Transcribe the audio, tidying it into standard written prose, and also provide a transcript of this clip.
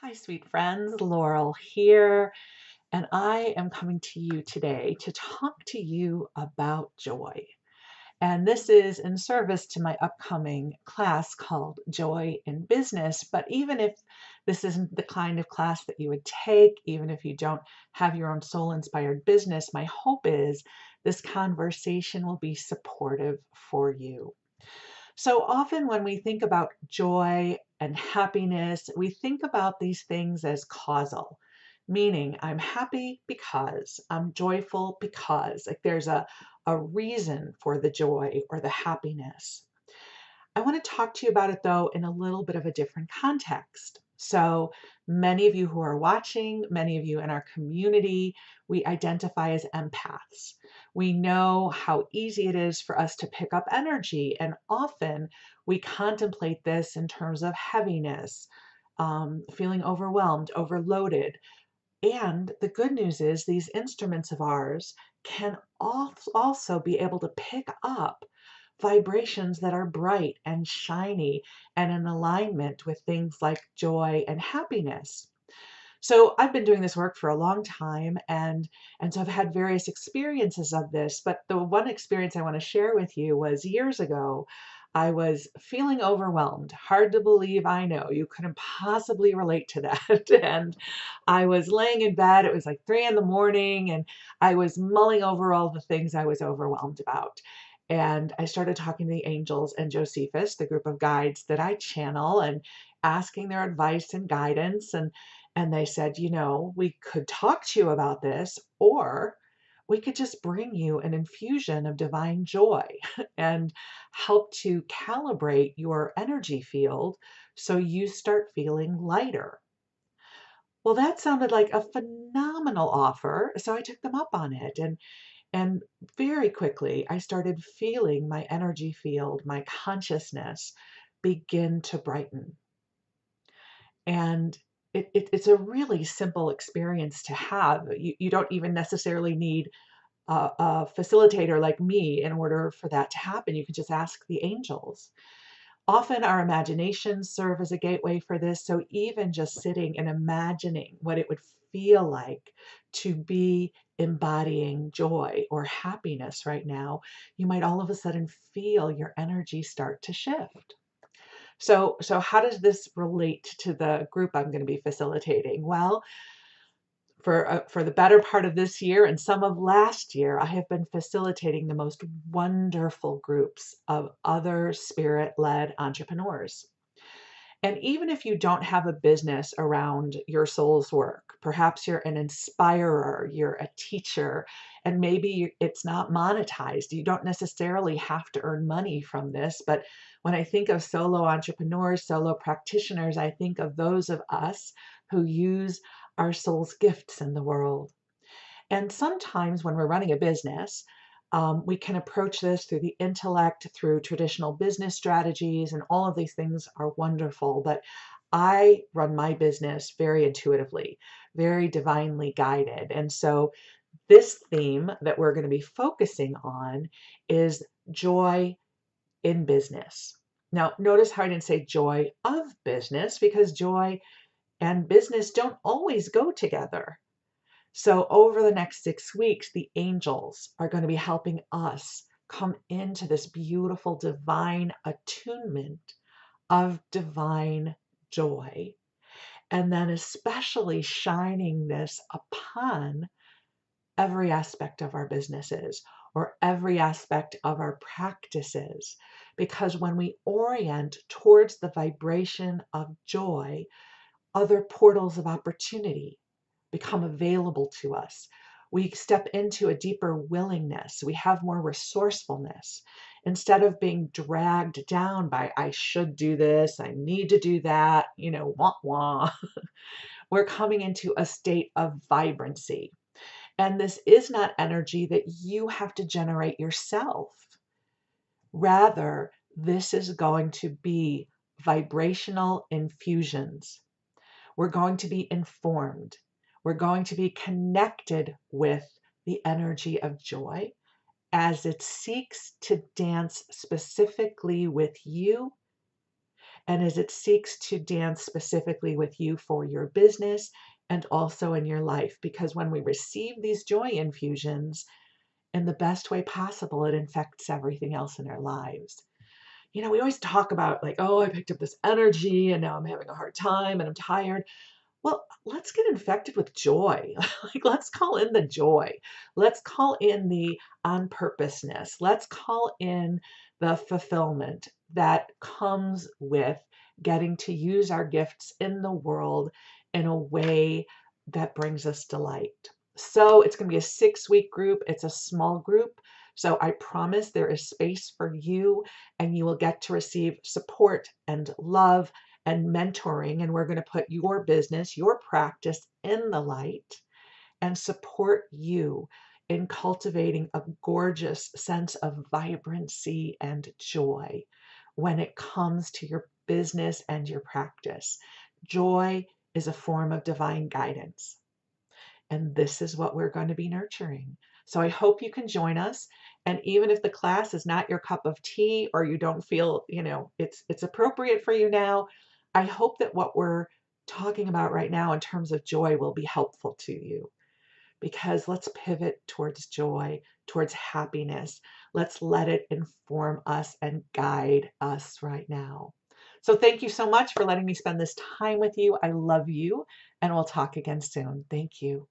Hi, sweet friends. Laurel here, and I am coming to you today to talk to you about joy. And this is in service to my upcoming class called Joy in Business. But even if this isn't the kind of class that you would take, even if you don't have your own soul inspired business, my hope is this conversation will be supportive for you. So often, when we think about joy and happiness, we think about these things as causal, meaning I'm happy because, I'm joyful because, like there's a reason for the joy or the happiness. I want to talk to you about it though in a little bit of a different context. So, many of you who are watching, many of you in our community, we identify as empaths. We know how easy it is for us to pick up energy, and often we contemplate this in terms of heaviness, feeling overwhelmed, overloaded. And the good news is, these instruments of ours can also be able to pick up vibrations that are bright and shiny and in alignment with things like joy and happiness. So I've been doing this work for a long time, and so I've had various experiences of this, but the one experience I want to share with you was years ago. I was feeling overwhelmed. Hard to believe, I know. You couldn't possibly relate to that. And I was laying in bed. It was like 3 in the morning, and I was mulling over all the things I was overwhelmed about. And I started talking to the angels and Josephus, the group of guides that I channel, and asking their advice and guidance. And they said, we could talk to you about this, or we could just bring you an infusion of divine joy and help to calibrate your energy field so you start feeling lighter. Well, that sounded like a phenomenal offer, so I took them up on it. And very quickly, I started feeling my energy field, my consciousness begin to brighten. And it's a really simple experience to have. You don't even necessarily need a facilitator like me in order for that to happen. You can just ask the angels. Often our imaginations serve as a gateway for this. So even just sitting and imagining what it would feel like to be embodying joy or happiness right now, you might all of a sudden feel your energy start to shift. So how does this relate to the group I'm going to be facilitating? Well, for the better part of this year and some of last year, I have been facilitating the most wonderful groups of other spirit-led entrepreneurs. And even if you don't have a business around your soul's work, perhaps you're an inspirer, you're a teacher, and maybe it's not monetized. You don't necessarily have to earn money from this. But when I think of solo entrepreneurs, solo practitioners, I think of those of us who use our soul's gifts in the world. And sometimes when we're running a business, we can approach this through the intellect, through traditional business strategies, and all of these things are wonderful. But I run my business very intuitively, very divinely guided. And so this theme that we're going to be focusing on is joy in business. Now, notice how I didn't say joy of business, because joy and business don't always go together. So over the next 6 weeks, the angels are going to be helping us come into this beautiful divine attunement of divine joy. And then especially shining this upon every aspect of our businesses or every aspect of our practices. Because when we orient towards the vibration of joy, other portals of opportunity become available to us. We step into a deeper willingness. We have more resourcefulness. Instead of being dragged down by, I should do this, I need to do that, wah wah, we're coming into a state of vibrancy. And this is not energy that you have to generate yourself. Rather, this is going to be vibrational infusions. We're going to be informed. We're going to be connected with the energy of joy as it seeks to dance specifically with you and as it seeks to dance specifically with you for your business and also in your life. Because when we receive these joy infusions in the best way possible, it infects everything else in our lives. We always talk about like, oh, I picked up this energy and now I'm having a hard time and I'm tired. Well, let's get infected with joy. Like, let's call in the joy. Let's call in the on purposeness. Let's call in the fulfillment that comes with getting to use our gifts in the world in a way that brings us delight. So it's going to be a 6-week group. It's a small group. So I promise there is space for you, and you will get to receive support and love and mentoring. And we're going to put your business, your practice in the light and support you in cultivating a gorgeous sense of vibrancy and joy when it comes to your business and your practice. Joy is a form of divine guidance. And this is what we're going to be nurturing. So I hope you can join us. And even if the class is not your cup of tea, or you don't feel, it's appropriate for you now, I hope that what we're talking about right now in terms of joy will be helpful to you. Because let's pivot towards joy, towards happiness. Let's let it inform us and guide us right now. So thank you so much for letting me spend this time with you. I love you, and we'll talk again soon. Thank you.